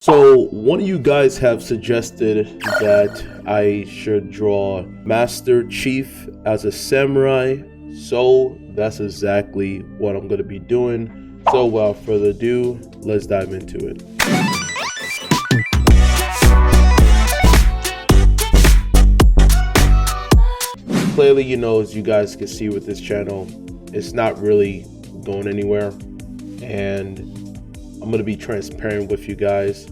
So one of you guys have suggested that I should draw Master Chief as a samurai, so that's exactly what I'm going to be doing. So without further ado, let's dive into it. Clearly, as you guys can see with this channel, it's not really going anywhere, and I'm going to be transparent with you guys.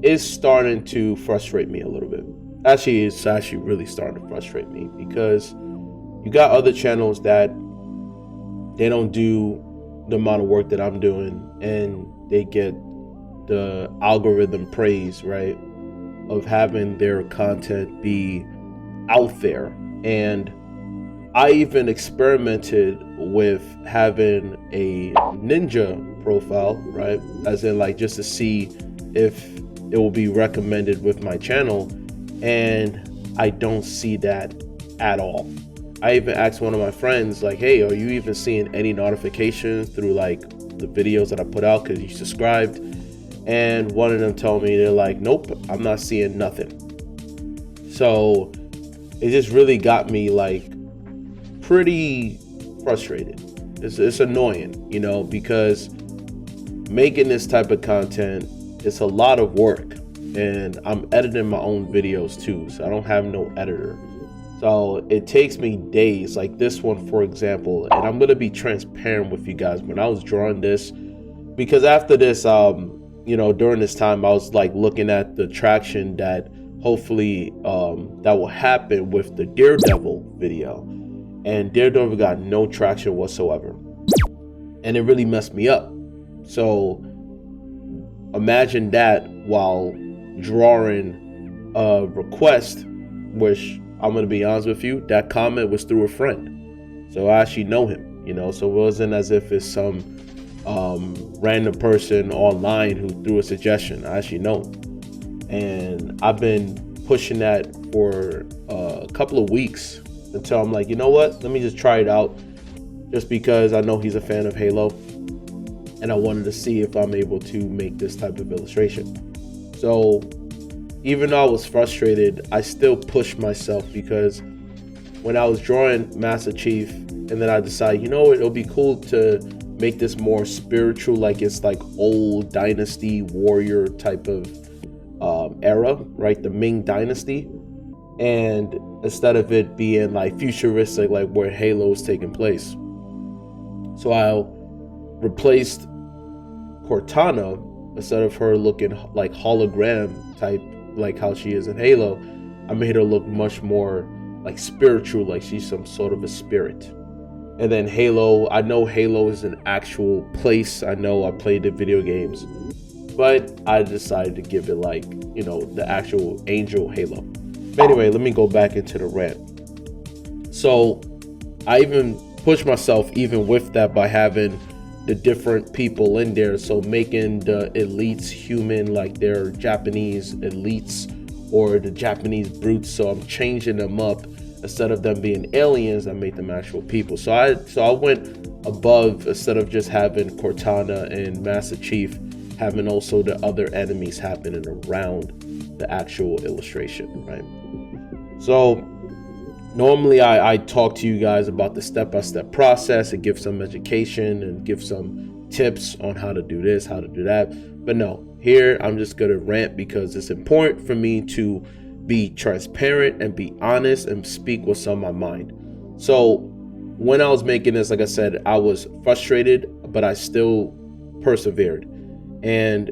It's starting to frustrate me a little bit. Actually, it's really starting to frustrate me because you got other channels that they don't do the amount of work that I'm doing, and they get the algorithm praise, right, of having their content be out there. And I even experimented with having a ninja profile, right, as in like just to see if it will be recommended with my channel, and I don't see that at all. I even asked one of my friends, like, hey, are you even seeing any notifications through like the videos that I put out because you subscribed? And one of them told me, they're like, nope, I'm not seeing nothing. So it just really got me like pretty frustrated. It's annoying, because making this type of content, it's a lot of work, and I'm editing my own videos too, so I don't have no editor. So it takes me days, like this one for example. And I'm gonna be transparent with you guys. When I was drawing this, because after this, during this time, I was like looking at the traction that hopefully that will happen with the Daredevil video, and Daredevil got no traction whatsoever, and it really messed me up. So imagine that while drawing a request, which I'm going to be honest with you, that comment was through a friend. So I actually know him, so it wasn't as if it's some random person online who threw a suggestion. I actually know him. And I've been pushing that for a couple of weeks until I'm like, you know what? Let me just try it out, just because I know he's a fan of Halo. And I wanted to see if I'm able to make this type of illustration. So even though I was frustrated, I still pushed myself, because when I was drawing Master Chief, and then I decided, it'll be cool to make this more spiritual, like it's like old dynasty warrior type of era, right? The Ming Dynasty. And instead of it being like futuristic, like where Halo is taking place. So I replaced Cortana, instead of her looking like hologram type, like how she is in Halo, I made her look much more like spiritual, like she's some sort of a spirit. And then Halo, I know Halo is an actual place. I know I played the video games, but I decided to give it like, the actual angel Halo. But anyway, let me go back into the rant. So I even pushed myself even with that by having the different people in there. So making the elites human, like they're Japanese elites or the Japanese brutes. So I'm changing them up. Instead of them being aliens, I made them actual people. So I went above, instead of just having Cortana and Master Chief, having also the other enemies happening around the actual illustration, right? So normally I talk to you guys about the step-by-step process and give some education and give some tips on how to do this, how to do that. But no, here I'm just gonna rant because it's important for me to be transparent and be honest and speak what's on my mind. So when I was making this, like I said, I was frustrated, but I still persevered. And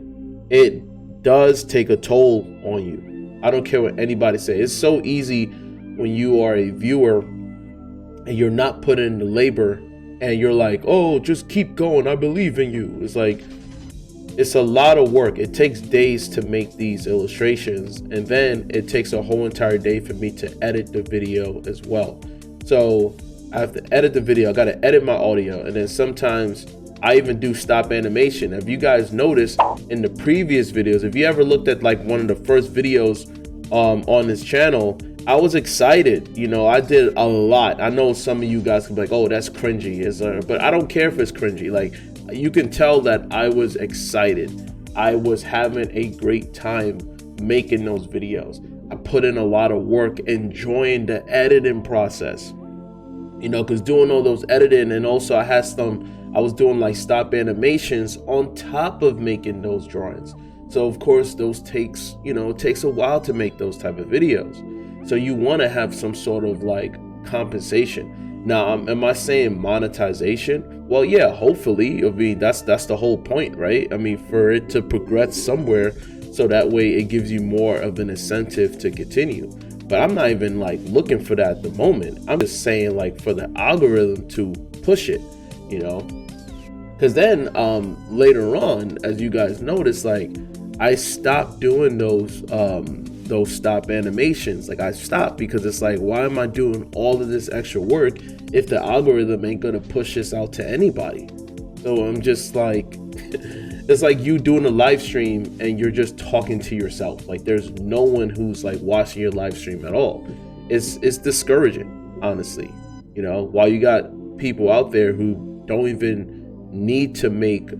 it does take a toll on you. I don't care what anybody says. It's so easy when you are a viewer and you're not putting in the labor, and you're like, oh, just keep going, I believe in you. It's like, it's a lot of work. It takes days to make these illustrations, and then it takes a whole entire day for me to edit the video as well. So I have to edit the video, I got to edit my audio, and then sometimes I even do stop animation. If you guys noticed in the previous videos, if you ever looked at like one of the first videos on this channel, I was excited. I did a lot. I know some of you guys can be like, oh, that's cringy, but I don't care if it's cringy. Like, you can tell that I was excited. I was having a great time making those videos. I put in a lot of work, enjoying the editing process, because doing all those editing, and also I was doing like stop animations on top of making those drawings. So of course those takes, it takes a while to make those type of videos. So you want to have some sort of like compensation. Now, am I saying monetization? Well, yeah, hopefully. I mean, that's the whole point, right? I mean, for it to progress somewhere, so that way it gives you more of an incentive to continue. But I'm not even like looking for that at the moment. I'm just saying like for the algorithm to push it, because then later on, as you guys notice, like I stopped doing those stop animations. Like I stopped because it's like, why am I doing all of this extra work if the algorithm ain't gonna push this out to anybody? So I'm just like, it's like you doing a live stream and you're just talking to yourself. Like there's no one who's like watching your live stream at all. It's discouraging, honestly. While you got people out there who don't even need to make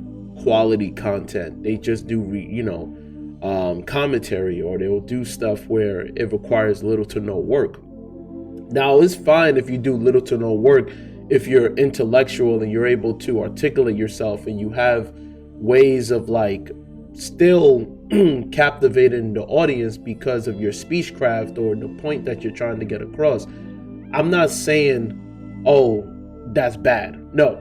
quality content, they just do commentary, or they will do stuff where it requires little to no work. Now, it's fine if you do little to no work, if you're intellectual and you're able to articulate yourself and you have ways of like still captivating the audience because of your speech craft or the point that you're trying to get across. I'm not saying, oh, that's bad. No,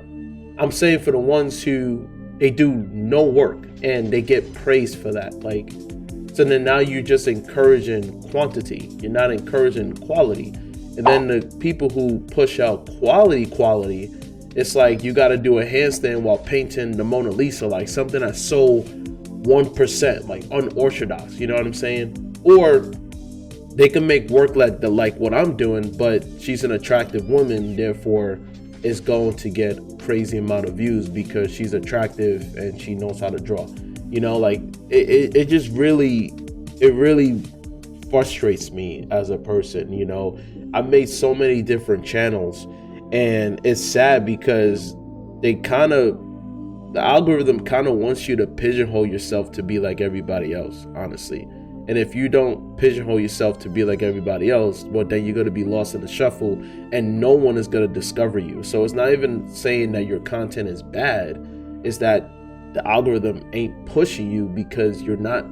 I'm saying for the ones who they do no work and they get praised for that. Like, so then now you're just encouraging quantity. You're not encouraging quality. And then the people who push out quality, it's like you got to do a handstand while painting the Mona Lisa, like something that's so 1%, like unorthodox. You know what I'm saying? Or they can make work like what I'm doing, but she's an attractive woman, therefore is going to get crazy amount of views because she's attractive and she knows how to draw. Like it just really frustrates me as a person. I've made so many different channels, and it's sad because the algorithm kind of wants you to pigeonhole yourself to be like everybody else, honestly. And if you don't pigeonhole yourself to be like everybody else, well, then you're going to be lost in the shuffle and no one is going to discover you. So it's not even saying that your content is bad. It's that the algorithm ain't pushing you because you're not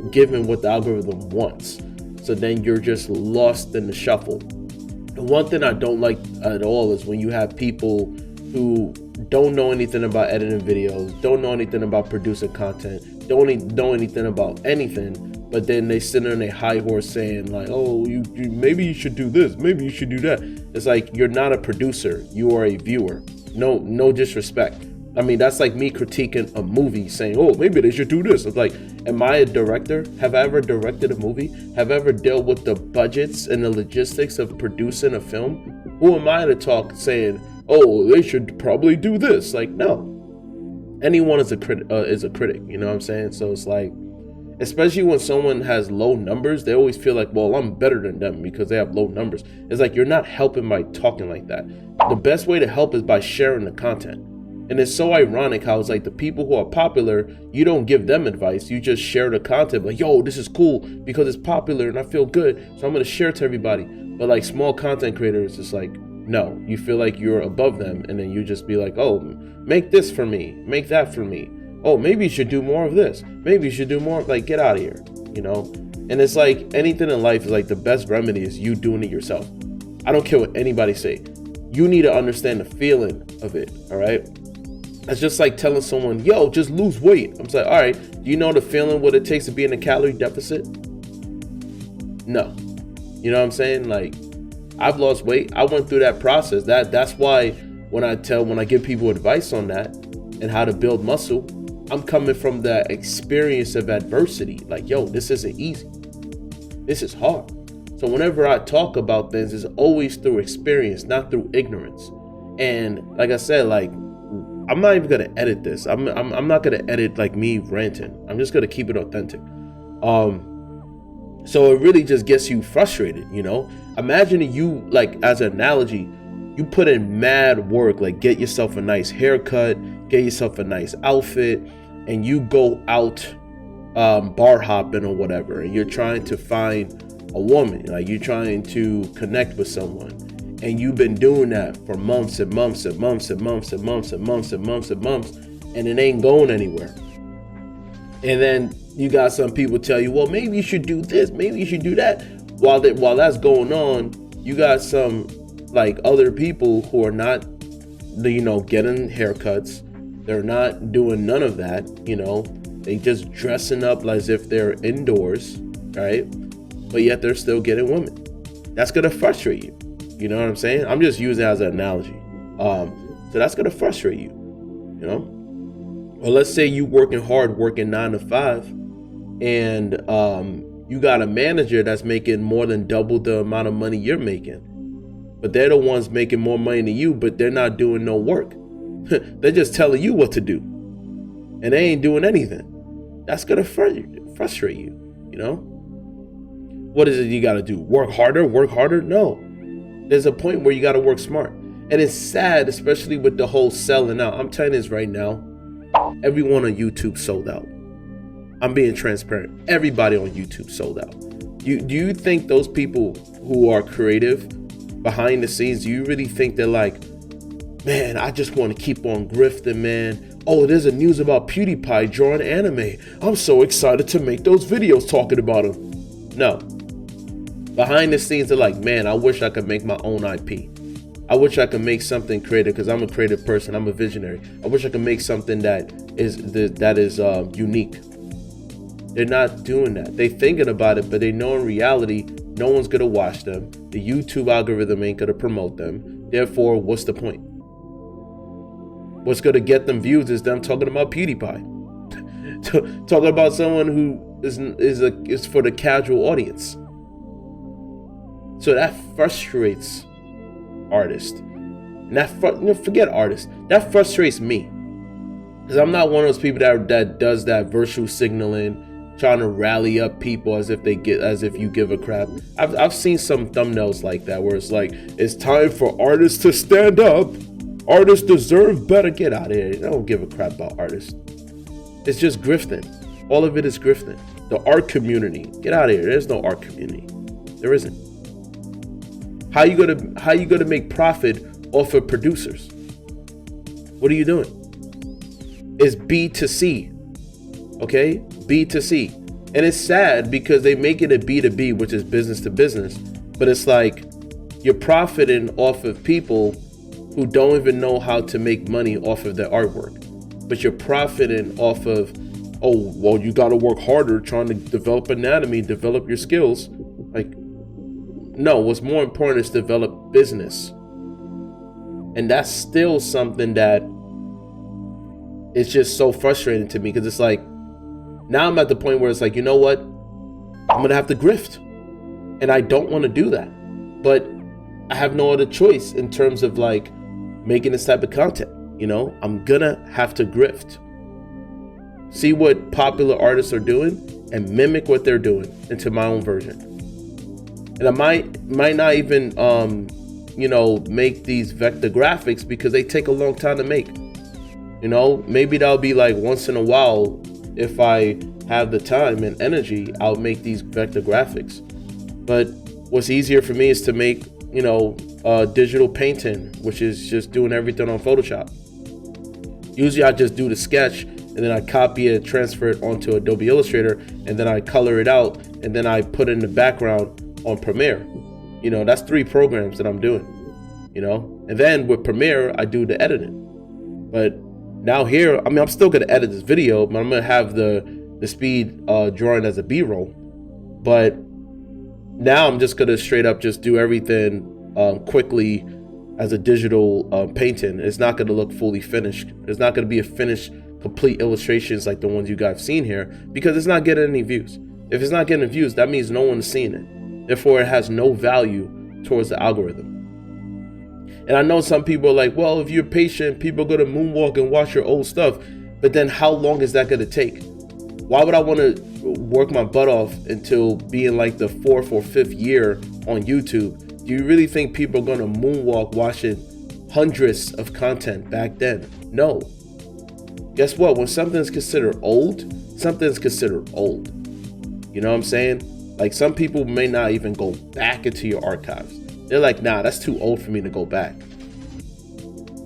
giving what the algorithm wants. So then you're just lost in the shuffle. The one thing I don't like at all is when you have people who don't know anything about editing videos, don't know anything about producing content, don't know anything about anything, but then they sit on a high horse saying like, oh, you maybe you should do this, maybe you should do that. It's like, you're not a producer, you are a viewer. No disrespect. I mean, that's like me critiquing a movie saying, oh, maybe they should do this. It's like, am I a director? Have I ever directed a movie? Have I ever dealt with the budgets and the logistics of producing a film? Who am I to talk saying, oh, they should probably do this? Like, no. Anyone is a critic, you know what I'm saying? So it's like, especially when someone has low numbers, they always feel like, well, I'm better than them because they have low numbers. It's like, you're not helping by talking like that. The best way to help is by sharing the content. And it's so ironic how it's like the people who are popular, you don't give them advice. You just share the content like, yo, this is cool because it's popular and I feel good, so I'm going to share it to everybody. But like small content creators, it's like, no, you feel like you're above them. And then you just be like, oh, make this for me, make that for me. Oh, maybe you should do more of this. Maybe you should do more. Like, get out of here, And it's like anything in life is like the best remedy is you doing it yourself. I don't care what anybody say. You need to understand the feeling of it, all right? That's just like telling someone, yo, just lose weight. I'm like, all right, do you know the feeling what it takes to be in a calorie deficit? No. You know what I'm saying? Like, I've lost weight. I went through that process. That's why when I give people advice on that and how to build muscle, I'm coming from the experience of adversity. Like, yo, this isn't easy. This is hard. So whenever I talk about things, it's always through experience, not through ignorance. And like I said, like, I'm not even gonna edit this. I'm not gonna edit like me ranting. I'm just gonna keep it authentic. So it really just gets you frustrated, Imagine you, like, as an analogy, you put in mad work, like get yourself a nice haircut, get yourself a nice outfit, and you go out bar hopping or whatever, and you're trying to find a woman, like you're trying to connect with someone, and you've been doing that for months and months and months and months and months and months and months and months, and it ain't going anywhere. And then you got some people tell you, well, maybe you should do this, maybe you should do that. While that's going on, you got some like other people who are not, getting haircuts. They're not doing none of that, They just dressing up as if they're indoors, right? But yet they're still getting women. That's gonna frustrate you. You know what I'm saying? I'm just using it as an analogy. So that's gonna frustrate you, Well, let's say you working hard, working 9 to 5, and you got a manager that's making more than double the amount of money you're making. But they're the ones making more money than you, but they're not doing no work. They're just telling you what to do, and they ain't doing anything. That's gonna frustrate you, What is it you gotta do? Work harder? No. There's a point where you gotta work smart. And it's sad, especially with the whole selling out. I'm telling you this right now. Everyone on YouTube sold out. I'm being transparent. Everybody on YouTube sold out. Do you think those people who are creative behind the scenes, do you really think they're like, man, I just want to keep on grifting, man. Oh, there's a news about PewDiePie drawing anime. I'm so excited to make those videos talking about him. No. Behind the scenes, they're like, man, I wish I could make my own IP. I wish I could make something creative, because I'm a creative person. I'm a visionary. I wish I could make something that is unique. They're not doing that. They thinking about it, but they know in reality, no one's going to watch them. The YouTube algorithm ain't going to promote them. Therefore, what's the point? What's going to get them views is them talking about PewDiePie. Talking about someone who is for the casual audience. So that frustrates artists. And forget artists. That frustrates me. Because I'm not one of those people that does that virtual signaling, trying to rally up people as if you give a crap. I've seen some thumbnails like that where it's like, it's time for artists to stand up. Artists deserve better. Get out of here. I don't give a crap about artists. It's just grifting. All of it is grifting. The art community. Get out of here. There's no art community. There isn't. How you gonna make profit off of producers? What are you doing? It's B2C. Okay? B2C. And it's sad because they make it a B2B, which is business to business. But it's like you're profiting off of people who don't even know how to make money off of their artwork. But you're profiting off of, oh, well, you got to work harder trying to develop anatomy, develop your skills. Like, no, what's more important is develop business. And that's still something that is just so frustrating to me, because it's like, now I'm at the point where it's like, you know what? I'm going to have to grift. And I don't want to do that. But I have no other choice in terms of like making this type of content. I'm going to have to grift. See what popular artists are doing and mimic what they're doing into my own version. And I might not even, make these vector graphics because they take a long time to make. Maybe that'll be like once in a while. If I have the time and energy, I'll make these vector graphics. But what's easier for me is to make, digital painting, which is just doing everything on Photoshop. Usually I just do the sketch and then I copy it, transfer it onto Adobe Illustrator, and then I color it out, and then I put it in the background on Premiere. That's 3 programs that I'm doing, and then with Premiere, I do the editing. But now here, I'm still going to edit this video, but I'm going to have the speed drawing as a B-roll. But now I'm just going to straight up just do everything quickly as a digital painting. It's not going to look fully finished. It's not going to be a finished, complete illustrations like the ones you guys have seen here, because it's not getting any views. If it's not getting views, that means no one's seeing it. Therefore, it has no value towards the algorithm. And I know some people are like, well, if you're patient, people are going to moonwalk and watch your old stuff. But then how long is that going to take? Why would I want to work my butt off until being like the 4th or 5th year on YouTube? Do you really think people are going to moonwalk watching hundreds of content back then? No. guess what? When something's considered old, something's considered old. You know what I'm saying? Like, some people may not even go back into your archives. They're like, nah, that's too old for me to go back.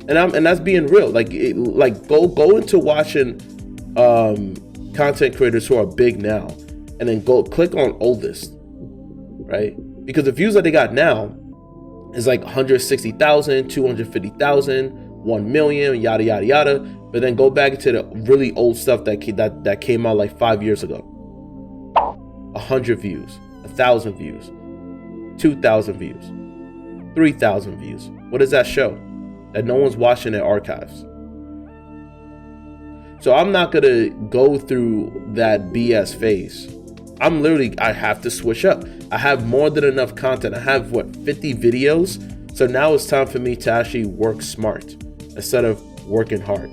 And that's being real. Like, go into watching content creators who are big now, and then go click on oldest, right? Because the views that they got now is like 160,000, 250,000, 1 million, yada yada yada. But then go back to the really old stuff that came out like 5 years ago. 100 views, 1,000 views, 2,000 views, 3,000 views. What does that show? That no one's watching their archives. So I'm not gonna go through that BS phase. I have to switch up. I have more than enough content. I have 50 videos. So now it's time for me to actually work smart instead of working hard.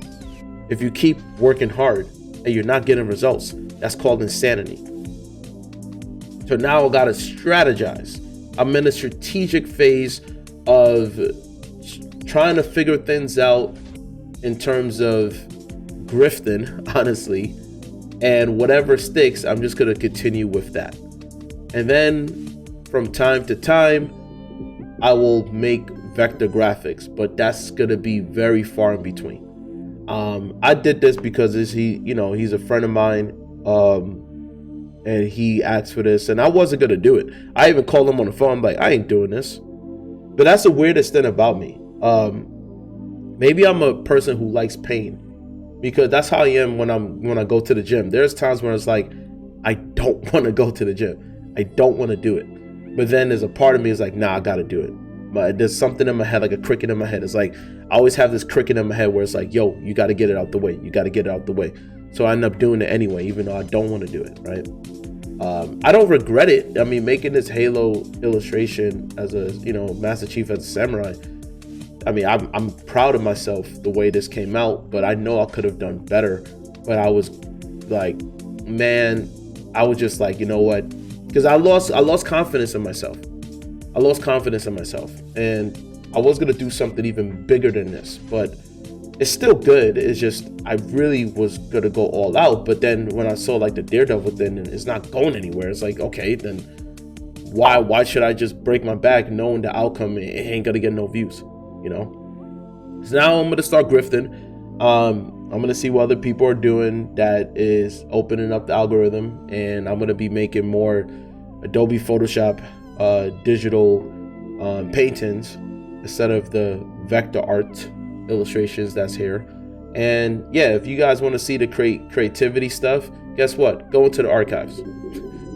If you keep working hard and you're not getting results, that's called insanity. So now I gotta strategize. I'm in a strategic phase of trying to figure things out in terms of grifting, honestly, and whatever sticks, I'm just gonna continue with that. And then from time to time, I will make vector graphics, but that's gonna be very far in between. I did this because he's a friend of mine, and he asked for this, and I wasn't gonna do it. I even called him on the phone. I'm like, I ain't doing this. But that's the weirdest thing about me. Maybe I'm a person who likes pain, because that's how I am when I go to the gym. There's times where it's like, I don't want to go to the gym. I don't want to do it. But then there's a part of me is like, nah, I gotta do it. But there's something in my head, like a cricket in my head. It's like, I always have this cricket in my head where it's like, yo, you gotta get it out the way. You gotta get it out the way. So I end up doing it anyway, even though I don't want to do it, right? I don't regret it. I mean, making this Halo illustration as a, Master Chief as a samurai, I mean, I'm proud of myself the way this came out, but I know I could have done better. But I was like, man, I was just like, you know what? Because I lost confidence in myself. I lost confidence in myself, and I was gonna do something even bigger than this, but it's still good. It's just, I really was gonna go all out, but then when I saw like the Daredevil thing and it's not going anywhere, it's like, okay, then why should I just break my back knowing the outcome it ain't gonna get no views, So now I'm gonna start grifting. I'm gonna see what other people are doing that is opening up the algorithm, and I'm gonna be making more Adobe Photoshop digital paintings instead of the vector art illustrations that's here. And yeah, if you guys want to see the creativity stuff, guess what? Go into the archives.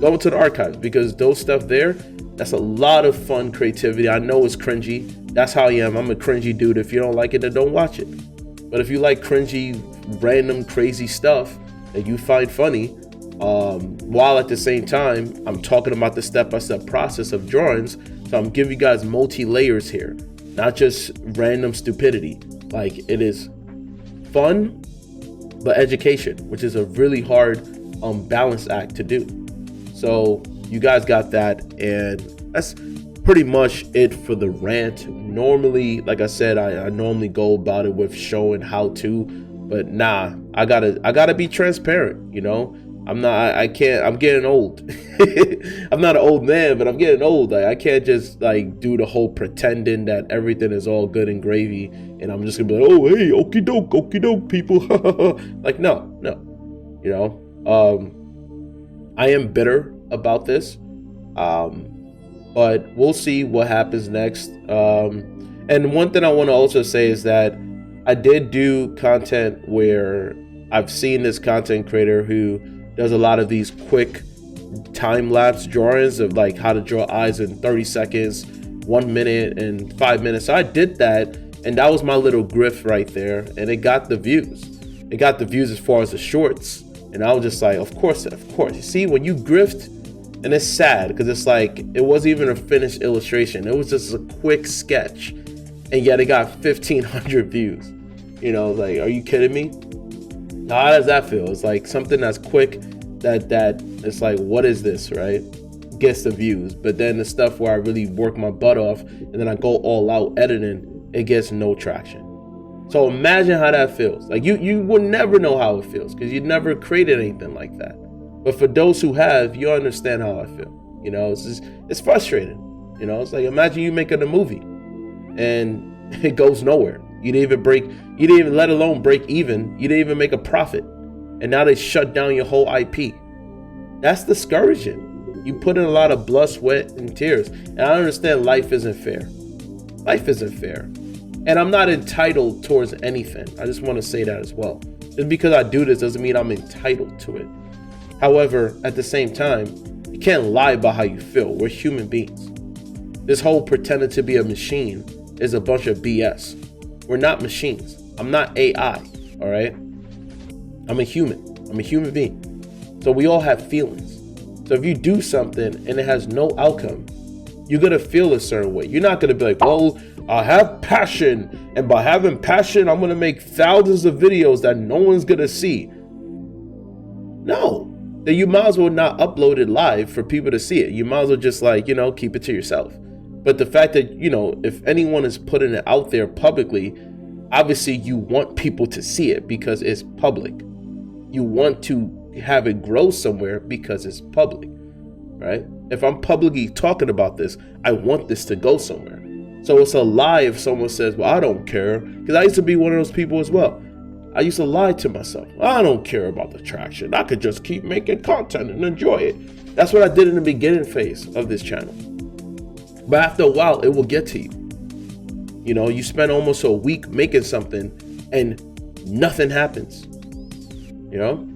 Go into the archives, because those stuff there, that's a lot of fun creativity. I know it's cringy. That's how I am. I'm a cringy dude. If you don't like it, then don't watch it. But if you like cringy, random, crazy stuff that you find funny, while at the same time, I'm talking about the step-by-step process of drawings. So I'm giving you guys multi-layers here, not just random stupidity. Like, it is fun, but education, which is a really hard balance act to do. So you guys got that, and that's pretty much it for the rant. Normally, like I said, I normally go about it with showing how to, but nah, I gotta be transparent, I'm getting old. I'm not an old man, but I'm getting old. Like, I can't just like do the whole pretending that everything is all good and gravy, and I'm just gonna be like, oh, hey, okie doke, people. Like, no. I am bitter about this, but we'll see what happens next. And one thing I want to also say is that I did do content where I've seen this content creator who does a lot of these quick time-lapse drawings of like how to draw eyes in 30 seconds, 1 minute, and 5 minutes. So I did that, and that was my little grift right there, and it got the views. It got the views as far as the shorts, and I was just like, of course. You see, when you grift, and it's sad because it's like it wasn't even a finished illustration. It was just a quick sketch, and yet it got 1,500 views. Like, are you kidding me? How does that feel? It's like something that's quick that it's like, what is this, right? Gets the views. But then the stuff where I really work my butt off and then I go all out editing, it gets no traction. So imagine how that feels. Like you will never know how it feels because you never created anything like that. But for those who have, you understand how I feel. You know, it's frustrating. You know, it's like imagine you making a movie and it goes nowhere. You didn't even let alone break even. You didn't even make a profit. And now they shut down your whole IP. That's discouraging. You put in a lot of blood, sweat, and tears. And I understand life isn't fair. Life isn't fair. And I'm not entitled towards anything. I just want to say that as well. Just because I do this doesn't mean I'm entitled to it. However, at the same time, you can't lie about how you feel. We're human beings. This whole pretending to be a machine is a bunch of BS. We're not machines. I'm not AI, all right? I'm a human. I'm a human being. So we all have feelings. So if you do something and it has no outcome, you're going to feel a certain way. You're not going to be like, well, I have passion. And by having passion, I'm going to make thousands of videos that no one's going to see. No. Then you might as well not upload it live for people to see it. You might as well just like, you know, keep it to yourself. But the fact that, you know, if anyone is putting it out there publicly, obviously you want people to see it because it's public. You want to have it grow somewhere because it's public, right? If I'm publicly talking about this, I want this to go somewhere. So it's a lie if someone says, well, I don't care. Because I used to be one of those people as well. I used to lie to myself. I don't care about the traction. I could just keep making content and enjoy it. That's what I did in the beginning phase of this channel. But after a while, it will get to you. You know, you spend almost a week making something and nothing happens. You know,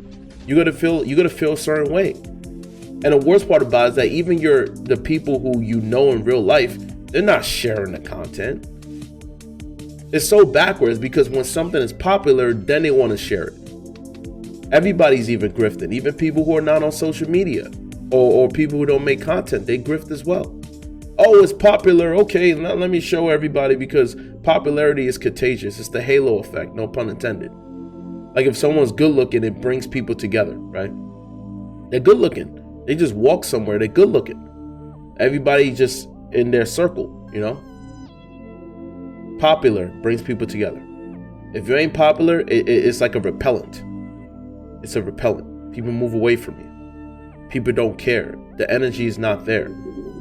you're gonna feel a certain way. And the worst part about it is that even the people who you know in real life, they're not sharing the content. It's so backwards because when something is popular, then they want to share it. Everybody's even grifting, even people who are not on social media or people who don't make content, they grift as well. Oh, it's popular. Okay, let me show everybody because popularity is contagious. It's the halo effect, no pun intended. Like if someone's good looking, it brings people together, right? They're good looking. They just walk somewhere. They're good looking. Everybody just in their circle, you know? Popular brings people together. If you ain't popular, it's like a repellent. It's a repellent. People move away from you. People don't care. The energy is not there.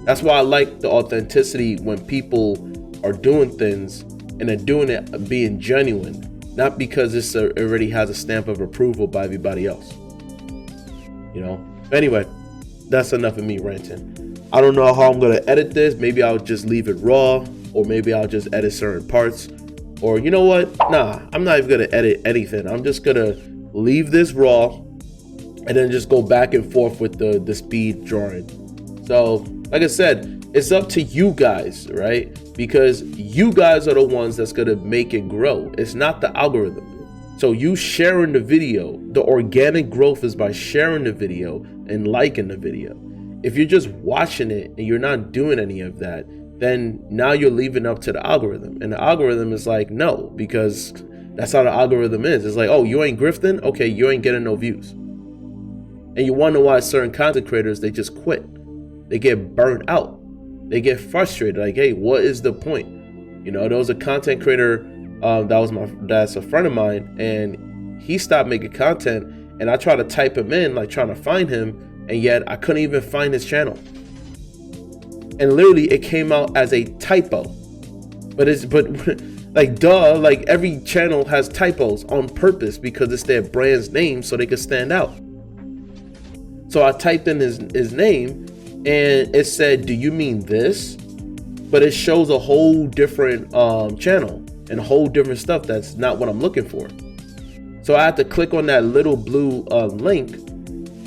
That's why I like the authenticity when people are doing things and they're doing it being genuine, not because it already has a stamp of approval by everybody else. You know? Anyway, that's enough of me ranting. I don't know how I'm going to edit this. Maybe I'll just leave it raw, or maybe I'll just edit certain parts. Or you know what? Nah, I'm not even going to edit anything. I'm just going to leave this raw and then just go back and forth with the speed drawing. So, like I said, it's up to you guys, right? Because you guys are the ones that's going to make it grow. It's not the algorithm. So you sharing the video, the organic growth is by sharing the video and liking the video. If you're just watching it and you're not doing any of that, then now you're leaving up to the algorithm. And the algorithm is like, no, because that's how the algorithm is. It's like, oh, you ain't grifting? Okay, you ain't getting no views. And you wonder why certain content creators, they just quit. They get burnt out. They get frustrated. Like, hey, what is the point? You know, there was a content creator that's a friend of mine, and he stopped making content, and I tried to type him in, like trying to find him, and yet I couldn't even find his channel. And literally it came out as a typo. But like duh, like every channel has typos on purpose because it's their brand's name so they can stand out. So I typed in his name and it said, do you mean this? But it shows a whole different channel and a whole different stuff that's not what I'm looking for. So I had to click on that little blue link,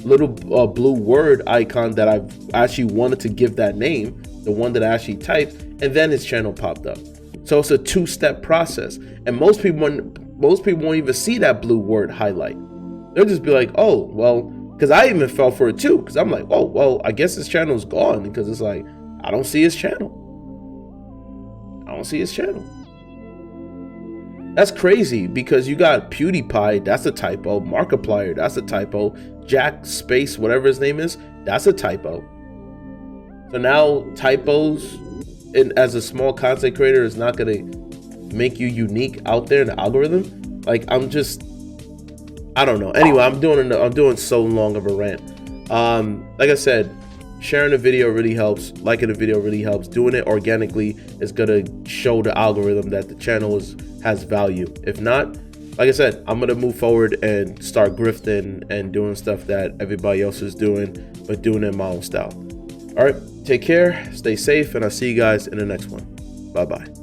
little blue word icon that I've actually wanted to give that name, the one that I actually typed, and then his channel popped up. So it's a two-step process, and most people won't even see that blue word highlight. They'll just be like, oh, well, because I even fell for it too, because I'm like, oh, well, I guess his channel is gone, because it's like, I don't see his channel. I don't see his channel. That's crazy, because you got PewDiePie, that's a typo. Markiplier, that's a typo. Jack Space, whatever his name is, that's a typo. So now typos, as a small content creator, is not gonna make you unique out there in the algorithm. Like, I don't know. Anyway, I'm doing so long of a rant. Like I said, sharing the video really helps. Liking the video really helps. Doing it organically is gonna show the algorithm that the channel has value. If not, like I said, I'm gonna move forward and start grifting and doing stuff that everybody else is doing, but doing it in my own style. All right, take care, stay safe, and I'll see you guys in the next one. Bye bye.